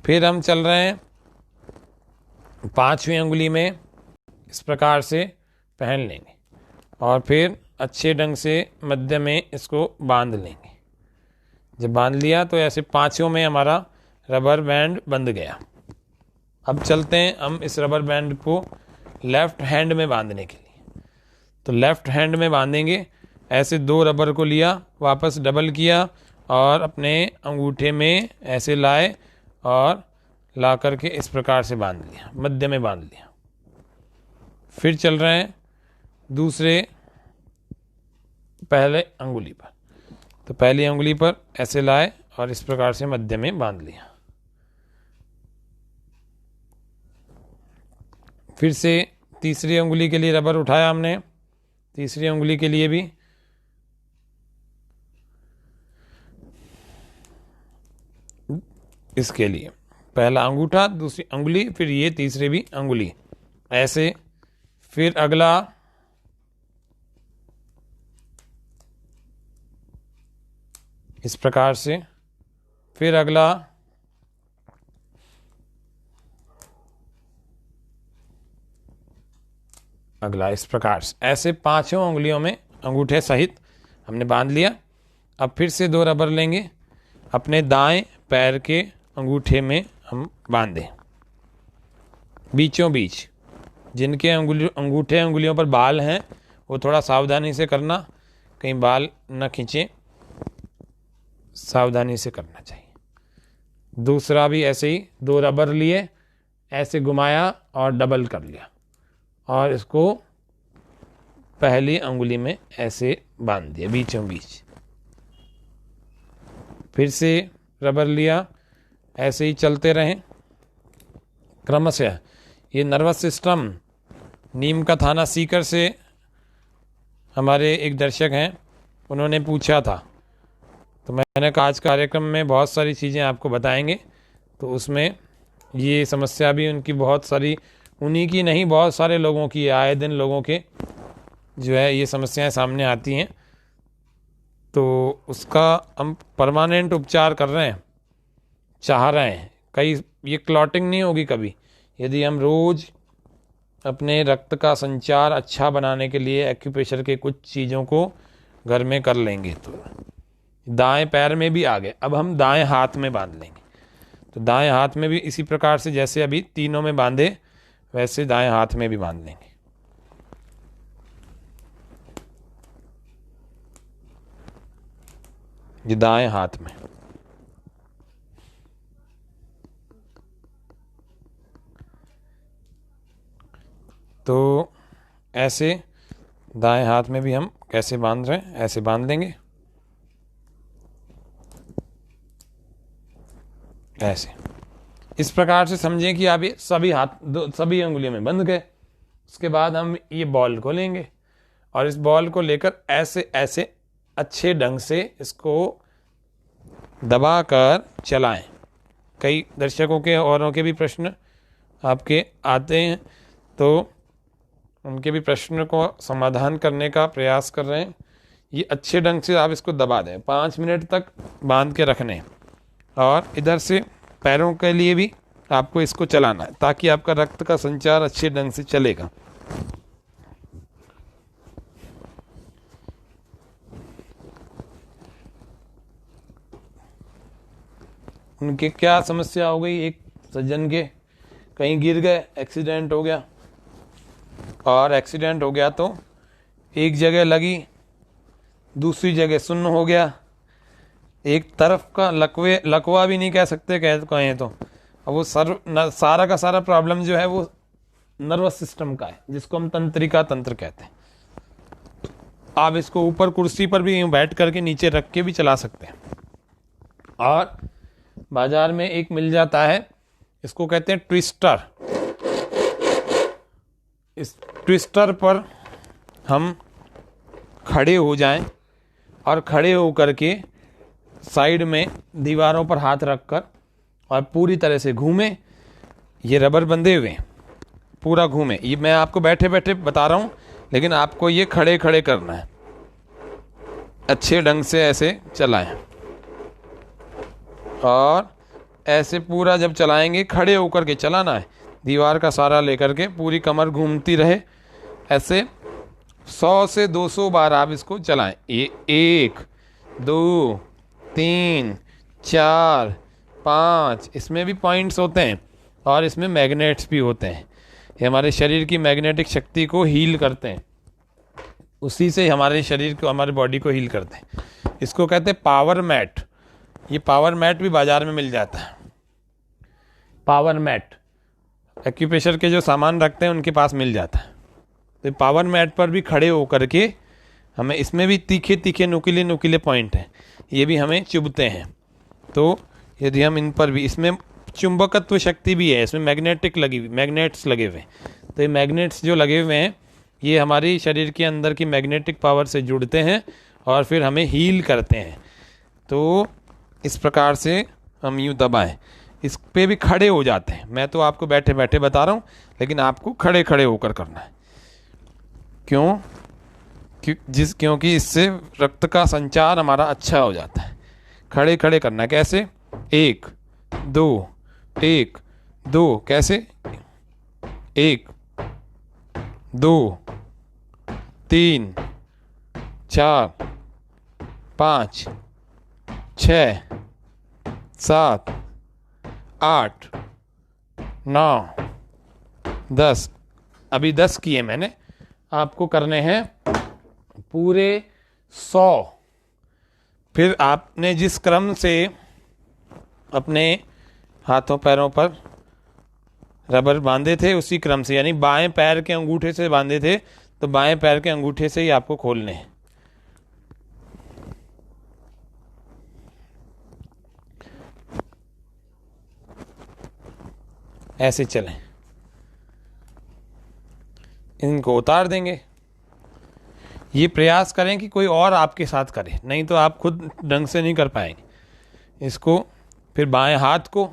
फिर हम चल रहे हैं 5वीं अंगुली में, इस प्रकार से पहन लेंगे और फिर अच्छे ढंग से मध्य में इसको बांध लेंगे। जब बांध लिया तो ऐसे 5 में हमारा रबर बैंड बंध गया। अब चलते हैं हम इस रबर बैंड को लेफ्ट हैंड में बांधने के लिए। तो लेफ्ट हैंड में बांधेंगे। ऐसे 2 रबर को लिया, वापस डबल किया और अपने अंगूठे में ऐसे लाए और ला करके इस प्रकार से बांध लिया, मध्य में बांध लिया। फिर चल रहे हैं दूसरे पहले अंगुली पर। तो पहली अंगुली पर ऐसे लाए और इस प्रकार से मध्य में बांध लिया। फिर से तीसरी अंगुली के लिए रबर उठाया हमने। तीसरी अंगुली के लिए भी इसके लिए पहला अंगूठा, दूसरी अंगुली, फिर ये तीसरी भी अंगुली, ऐसे। फिर अगला इस प्रकार से, फिर अगला इस प्रकार से, ऐसे 5 उंगलियों में अंगूठे सहित हमने बांध लिया। अब फिर से 2 रबर लेंगे, अपने दाएं पैर के अंगूठे में हम बांधें, बीचों बीच। जिनके अंगूठे अंगुलियों पर बाल हैं वो थोड़ा सावधानी से करना, कहीं बाल न खींचें, सावधानी से करना चाहिए। दूसरा भी ऐसे ही 2 रबर लिए, ऐसे घुमाया और डबल कर लिया और इसको पहली अंगुली में ऐसे बांध दिया बीचों बीच। फिर से रबर लिया, ऐसे ही चलते रहें क्रमशः। ये नर्वस सिस्टम नीम का थाना सीकर से हमारे एक दर्शक हैं, उन्होंने पूछा था, तो मैंने कहा आज कार्यक्रम में बहुत सारी चीज़ें आपको बताएंगे। तो उसमें ये समस्या भी उनकी बहुत सारी, उन्हीं की नहीं बहुत सारे लोगों की, आए दिन लोगों के जो है ये समस्याएं सामने आती हैं। तो उसका हम परमानेंट उपचार कर रहे हैं, चाह रहे हैं। कई ये क्लॉटिंग नहीं होगी कभी, यदि हम रोज़ अपने रक्त का संचार अच्छा बनाने के लिए एक्यूप्रेशर के कुछ चीज़ों को घर में कर लेंगे। तो दाएं पैर में भी आ गए, अब हम दाएं हाथ में बांध लेंगे। तो दाएं हाथ में भी इसी प्रकार से, जैसे अभी तीनों में बांधे वैसे दाएं हाथ में भी बांध लेंगे। ये दाएं हाथ में, तो ऐसे दाएं हाथ में भी हम कैसे बांध रहे हैं, ऐसे बांध लेंगे, ऐसे। इस प्रकार से समझें कि आप ये सभी सभी अंगुलियों में बंध गए। उसके बाद हम ये बॉल को लेंगे और इस बॉल को लेकर ऐसे ऐसे अच्छे ढंग से इसको दबाकर चलाएं। कई दर्शकों के औरों के भी प्रश्न आपके आते हैं, तो उनके भी प्रश्न को समाधान करने का प्रयास कर रहे हैं। ये अच्छे ढंग से आप इसको दबा दें, 5 मिनट तक बांध के रखने। और इधर से पैरों के लिए भी आपको इसको चलाना है ताकि आपका रक्त का संचार अच्छे ढंग से चलेगा। उनके क्या समस्या हो गई, एक सज्जन के कहीं गिर गए, एक्सीडेंट हो गया, और एक्सीडेंट हो गया तो एक जगह लगी, दूसरी जगह सुन्न हो गया, एक तरफ का लकवा भी नहीं कह सकते, कहें तो। अब वो सारा का सारा प्रॉब्लम जो है वो नर्वस सिस्टम का है, जिसको हम तंत्रिका तंत्र कहते हैं। आप इसको ऊपर कुर्सी पर भी यूं बैठ करके नीचे रख के भी चला सकते हैं। और बाजार में एक मिल जाता है, इसको कहते हैं ट्विस्टर। इस ट्विस्टर पर हम खड़े हो जाएं और खड़े होकर के साइड में दीवारों पर हाथ रखकर और पूरी तरह से घूमें। ये रबर बंधे हुए हैं, पूरा घूमें। ये मैं आपको बैठे बैठे बता रहा हूँ, लेकिन आपको ये खड़े खड़े करना है। अच्छे ढंग से ऐसे चलाएं, और ऐसे पूरा जब चलाएंगे खड़े होकर के चलाना है, दीवार का सहारा लेकर के पूरी कमर घूमती रहे। ऐसे 100 से 200 बार आप इसको चलाएं। ये 1 2 3 4 5, इसमें भी पॉइंट्स होते हैं और इसमें मैग्नेट्स भी होते हैं। ये हमारे शरीर की मैग्नेटिक शक्ति को हील करते हैं, उसी से हमारे शरीर को, हमारे बॉडी को हील करते हैं। इसको कहते हैं पावर मैट। ये पावर मैट भी बाजार में मिल जाता है। पावर मैट एक्यूप्रेशर के जो सामान रखते हैं उनके पास मिल जाता है। तो पावर मैट पर भी खड़े होकर के हमें, इसमें भी तीखे तीखे नुकीले नुकीले पॉइंट हैं, ये भी हमें चुभते हैं। तो यदि हम इन पर भी, इसमें चुंबकत्व शक्ति भी है, इसमें मैग्नेट्स लगे हुए हैं। तो ये मैग्नेट्स जो लगे हुए हैं ये हमारी शरीर के अंदर की मैग्नेटिक पावर से जुड़ते हैं और फिर हमें हील करते हैं। तो इस प्रकार से हम यूँ दबाएं, इस पे भी खड़े हो जाते हैं। मैं तो आपको बैठे बैठे बता रहा हूँ, लेकिन आपको खड़े खड़े होकर करना है। क्योंकि इससे रक्त का संचार हमारा अच्छा हो जाता है। खड़े खड़े करना है। कैसे? 1 2 1 2, कैसे? 1 2 3 4 5 6 7 8 9 10। अभी 10 किए मैंने, आपको करने हैं पूरे 100। फिर आपने जिस क्रम से अपने हाथों पैरों पर रबर बांधे थे उसी क्रम से, यानी बाएं पैर के अंगूठे से बांधे थे तो बाएं पैर के अंगूठे से ही आपको खोलने हैं। ऐसे चलें, इनको उतार देंगे। ये प्रयास करें कि कोई और आपके साथ करे, नहीं तो आप खुद ढंग से नहीं कर पाएंगे इसको। फिर बाएं हाथ को,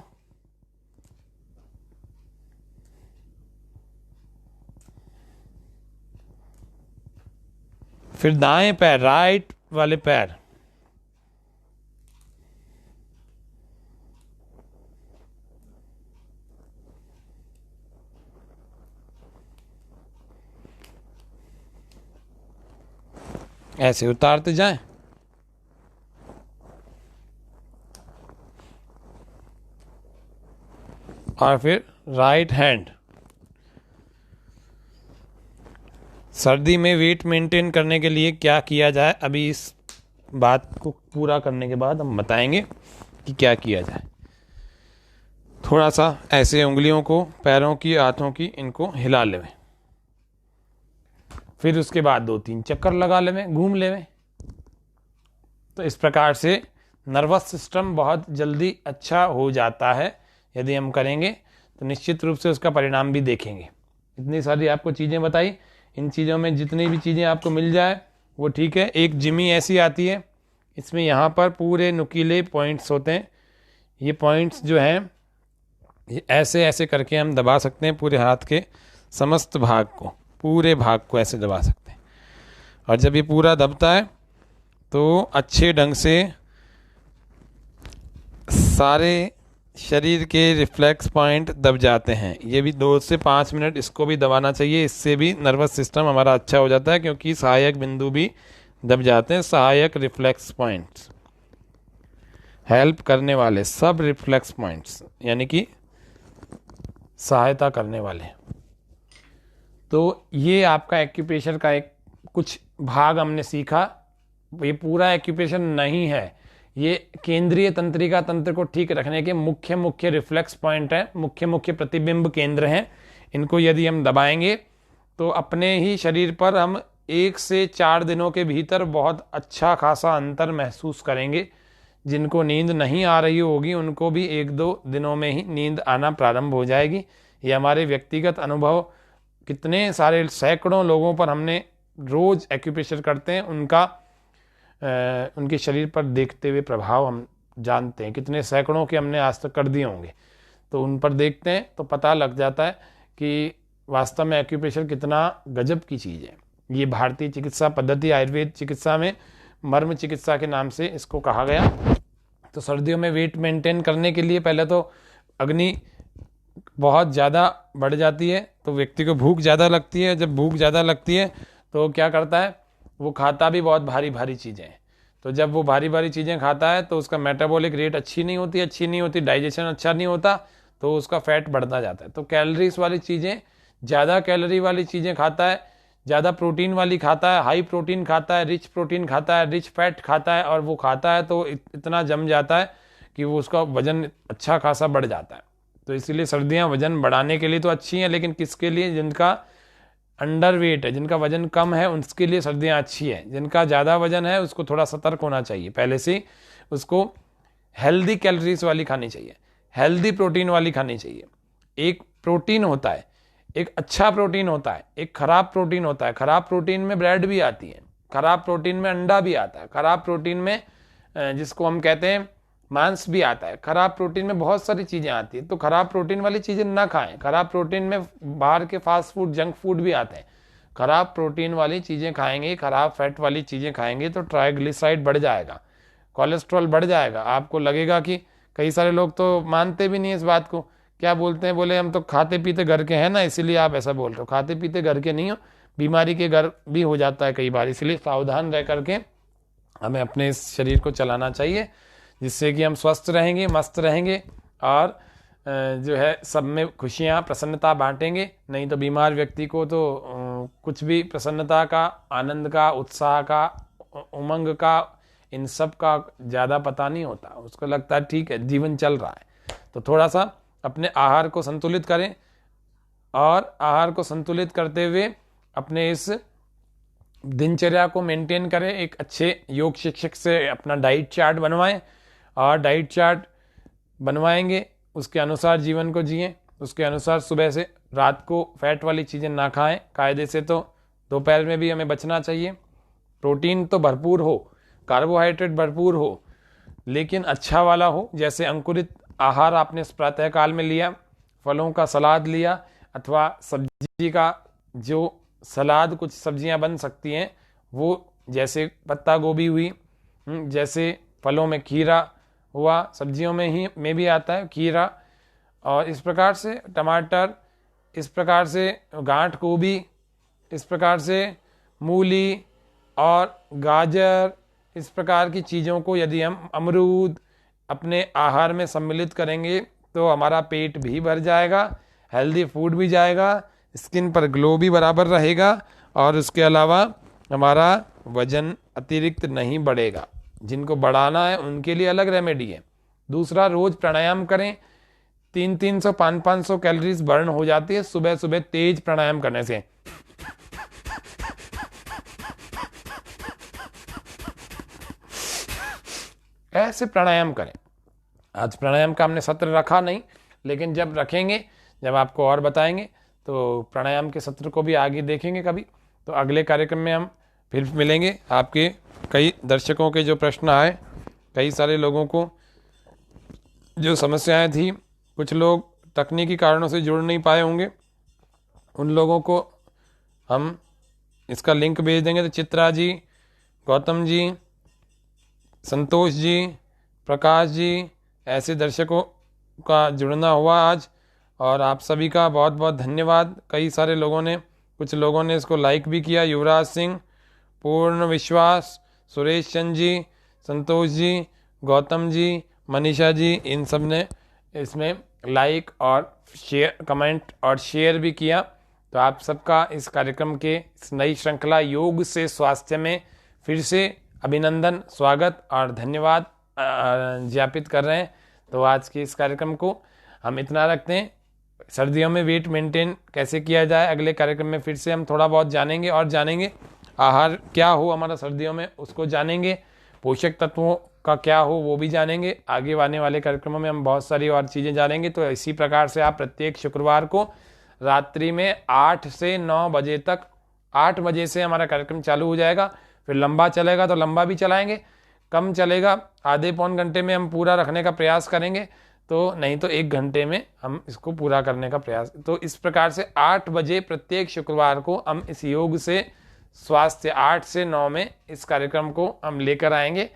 फिर दाएं पैर, राइट वाले पैर, ऐसे उतारते जाएं। और फिर राइट हैंड। सर्दी में वेट मेंटेन करने के लिए क्या किया जाए, अभी इस बात को पूरा करने के बाद हम बताएंगे कि क्या किया जाए। थोड़ा सा ऐसे उंगलियों को, पैरों की, हाथों की, इनको हिला लेवें। फिर उसके बाद 2-3 चक्कर लगा लेवें, घूम लेवें। तो इस प्रकार से नर्वस सिस्टम बहुत जल्दी अच्छा हो जाता है। यदि हम करेंगे तो निश्चित रूप से उसका परिणाम भी देखेंगे। इतनी सारी आपको चीज़ें बताई, इन चीज़ों में जितनी भी चीज़ें आपको मिल जाए वो ठीक है। एक जिमी ऐसी आती है, इसमें यहाँ पर पूरे नुकीले पॉइंट्स होते हैं। ये पॉइंट्स जो हैं ये ऐसे ऐसे करके हम दबा सकते हैं, पूरे हाथ के समस्त भाग को, पूरे भाग को ऐसे दबा सकते हैं। और जब ये पूरा दबता है तो अच्छे ढंग से सारे शरीर के रिफ्लेक्स पॉइंट दब जाते हैं। ये भी 2 से 5 मिनट इसको भी दबाना चाहिए। इससे भी नर्वस सिस्टम हमारा अच्छा हो जाता है, क्योंकि सहायक बिंदु भी दब जाते हैं, सहायक रिफ्लेक्स पॉइंट्स। हेल्प करने वाले, सब रिफ्लेक्स पॉइंट्स यानी कि सहायता करने वाले। तो ये आपका एक्यूप्रेशर का एक कुछ भाग हमने सीखा। ये पूरा एक्यूप्रेशर नहीं है, ये केंद्रीय तंत्रिका तंत्र को ठीक रखने के मुख्य मुख्य रिफ्लेक्स पॉइंट हैं, मुख्य मुख्य प्रतिबिंब केंद्र हैं। इनको यदि हम दबाएंगे तो अपने ही शरीर पर हम 1 से 4 दिनों के भीतर बहुत अच्छा खासा अंतर महसूस करेंगे। जिनको नींद नहीं आ रही होगी उनको भी 1-2 दिनों में ही नींद आना प्रारंभ हो जाएगी। ये हमारे व्यक्तिगत अनुभव, कितने सारे सैकड़ों लोगों पर हमने रोज एक्यूप्रेशर करते हैं, उनके शरीर पर देखते हुए प्रभाव हम जानते हैं। कितने सैकड़ों के हमने आज तक कर दिए होंगे, तो उन पर देखते हैं तो पता लग जाता है कि वास्तव में एक्यूप्रेशर कितना गजब की चीज़ है। ये भारतीय चिकित्सा पद्धति, आयुर्वेद चिकित्सा में मर्म चिकित्सा के नाम से इसको कहा गया। तो सर्दियों में वेट मेंटेन करने के लिए पहले तो अग्नि बहुत ज़्यादा बढ़ जाती है, तो व्यक्ति को भूख ज़्यादा लगती है। जब भूख ज़्यादा लगती है तो क्या करता है, वो खाता भी बहुत भारी भारी चीज़ें हैं। तो जब वो भारी भारी चीज़ें खाता है तो उसका मेटाबॉलिक रेट अच्छी नहीं होती, डाइजेशन अच्छा नहीं होता, तो उसका फैट बढ़ता जाता है। तो कैलोरीज वाली चीज़ें, ज़्यादा कैलोरी वाली चीज़ें खाता है, ज़्यादा प्रोटीन वाली खाता है, हाई प्रोटीन खाता है, रिच प्रोटीन खाता है, रिच फैट खाता है, और वो खाता है तो इतना जम जाता है कि वो उसका वजन अच्छा खासा बढ़ जाता है। तो इसीलिए सर्दियाँ वजन बढ़ाने के लिए तो अच्छी हैं, लेकिन किसके लिए, जिनका अंडर वेट है, जिनका वजन कम है, उसके लिए सर्दियाँ अच्छी है। जिनका ज़्यादा वजन है उसको थोड़ा सतर्क होना चाहिए, पहले से उसको हेल्दी कैलोरीज वाली खानी चाहिए, हेल्दी प्रोटीन वाली खानी चाहिए। एक प्रोटीन होता है, एक अच्छा प्रोटीन होता है, एक खराब प्रोटीन होता है। खराब प्रोटीन में ब्रेड भी आती है, खराब प्रोटीन में अंडा भी आता है, खराब प्रोटीन में जिसको हम कहते हैं मांस भी आता है, खराब प्रोटीन में बहुत सारी चीज़ें आती हैं। तो खराब प्रोटीन वाली चीज़ें ना खाएं। खराब प्रोटीन में बाहर के फास्ट फूड, जंक फूड भी आते हैं। खराब प्रोटीन वाली चीज़ें खाएंगे, खराब फैट वाली चीज़ें खाएंगे तो ट्राइग्लिसराइड बढ़ जाएगा, कोलेस्ट्रॉल बढ़ जाएगा। आपको लगेगा कि कई सारे लोग तो मानते भी नहीं इस बात को, क्या बोलते हैं, बोले हम तो खाते पीते घर के हैं ना, इसीलिए आप ऐसा बोल रहे हो। खाते पीते घर के नहीं हो, बीमारी के घर भी हो जाता है कई बार। इसलिए सावधान रह करके हमें अपने इस शरीर को चलाना चाहिए, जिससे कि हम स्वस्थ रहेंगे, मस्त रहेंगे, और जो है सब में खुशियाँ, प्रसन्नता बांटेंगे। नहीं तो बीमार व्यक्ति को तो कुछ भी प्रसन्नता का, आनंद का, उत्साह का, उमंग का, इन सब का ज़्यादा पता नहीं होता। उसको लगता है ठीक है, जीवन चल रहा है। तो थोड़ा सा अपने आहार को संतुलित करें, और आहार को संतुलित करते हुए अपने इस दिनचर्या को मेंटेन करें। एक अच्छे योग शिक्षक से अपना डाइट चार्ट बनवाएं, और डाइट चार्ट बनवाएंगे उसके अनुसार जीवन को जिएं। उसके अनुसार सुबह से रात को फैट वाली चीज़ें ना खाएं कायदे से। तो दोपहर में भी हमें बचना चाहिए। प्रोटीन तो भरपूर हो, कार्बोहाइड्रेट भरपूर हो, लेकिन अच्छा वाला हो। जैसे अंकुरित आहार आपने प्रातःकाल में लिया, फलों का सलाद लिया, अथवा सब्जी का जो सलाद, कुछ सब्जियां बन सकती हैं वो, जैसे पत्ता गोभी हुई, जैसे फलों में खीरा हुआ, सब्जियों में भी आता है खीरा, और इस प्रकार से टमाटर, इस प्रकार से गांठ गोभी, इस प्रकार से मूली और गाजर, इस प्रकार की चीज़ों को यदि हम, अमरूद, अपने आहार में सम्मिलित करेंगे तो हमारा पेट भी भर जाएगा, हेल्दी फूड भी जाएगा, स्किन पर ग्लो भी बराबर रहेगा, और उसके अलावा हमारा वजन अतिरिक्त नहीं बढ़ेगा। जिनको बढ़ाना है उनके लिए अलग रेमेडी है। दूसरा, रोज प्राणायाम करें। 300 500 कैलोरीज बर्न हो जाती है सुबह सुबह तेज प्राणायाम करने से। ऐसे प्राणायाम करें। आज प्राणायाम का हमने सत्र रखा नहीं, लेकिन जब रखेंगे, जब आपको और बताएंगे, तो प्राणायाम के सत्र को भी आगे देखेंगे कभी। तो अगले कार्यक्रम में हम फिर मिलेंगे। आपके कई दर्शकों के जो प्रश्न आए, कई सारे लोगों को जो समस्याएं थी, कुछ लोग तकनीकी कारणों से जुड़ नहीं पाए होंगे, उन लोगों को हम इसका लिंक भेज देंगे। तो चित्रा जी, गौतम जी, संतोष जी, प्रकाश जी, ऐसे दर्शकों का जुड़ना हुआ आज, और आप सभी का बहुत बहुत धन्यवाद। कई सारे लोगों ने, कुछ लोगों ने इसको लाइक भी किया। युवराज सिंह, पूर्ण विश्वास, सुरेश चंद जी, संतोष जी, गौतम जी, मनीषा जी, इन सब ने इसमें लाइक और शेयर, कमेंट और शेयर भी किया। तो आप सबका इस कार्यक्रम के इस नई श्रृंखला योग से स्वास्थ्य में फिर से अभिनंदन, स्वागत और धन्यवाद ज्ञापित कर रहे हैं। तो आज के इस कार्यक्रम को हम इतना रखते हैं। सर्दियों में वेट मेंटेन कैसे किया जाए अगले कार्यक्रम में फिर से हम थोड़ा बहुत जानेंगे, और जानेंगे आहार क्या हो हमारा सर्दियों में उसको जानेंगे, पोषक तत्वों का क्या हो वो भी जानेंगे। आगे आने वाले कार्यक्रमों में हम बहुत सारी और चीज़ें जानेंगे। तो इसी प्रकार से आप प्रत्येक शुक्रवार को रात्रि में 8 से 9 बजे तक, 8 बजे से हमारा कार्यक्रम चालू हो जाएगा। फिर लंबा चलेगा तो लंबा भी चलाएंगे, कम चलेगा आधे पौन घंटे में हम पूरा रखने का प्रयास करेंगे, तो नहीं तो 1 घंटे में हम इसको पूरा करने का प्रयास। तो इस प्रकार से 8 बजे प्रत्येक शुक्रवार को हम इस योग से स्वास्थ्य 8 से 9 में इस कार्यक्रम को हम लेकर आएंगे।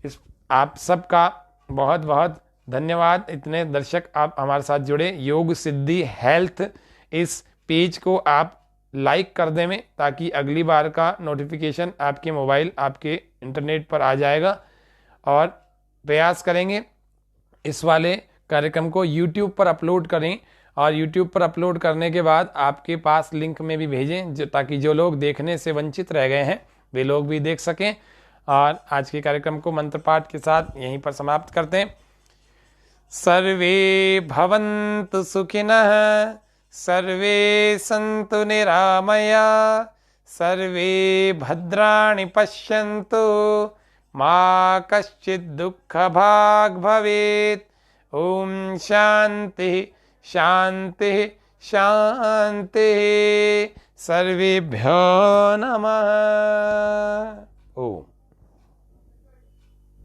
इस आप सबका बहुत बहुत धन्यवाद। इतने दर्शक आप हमारे साथ जुड़े। योग सिद्धि हेल्थ इस पेज को आप लाइक कर दें में, ताकि अगली बार का नोटिफिकेशन आपके मोबाइल, आपके इंटरनेट पर आ जाएगा। और प्रयास करेंगे इस वाले कार्यक्रम को YouTube पर अपलोड करें, और YouTube पर अपलोड करने के बाद आपके पास लिंक में भी भेजें, ताकि जो लोग देखने से वंचित रह गए हैं वे लोग भी देख सकें। और आज के कार्यक्रम को मंत्र पाठ के साथ यहीं पर समाप्त करते हैं। सर्वे भवन्तु सुखिनः, सर्वे सन्तु निरामया, सर्वे भद्राणि पश्यन्तु, मा कश्चित् दुःखभाग् भवेत्। ओम शांति शांति शांति। सर्वेभ्यो नमः। ओम।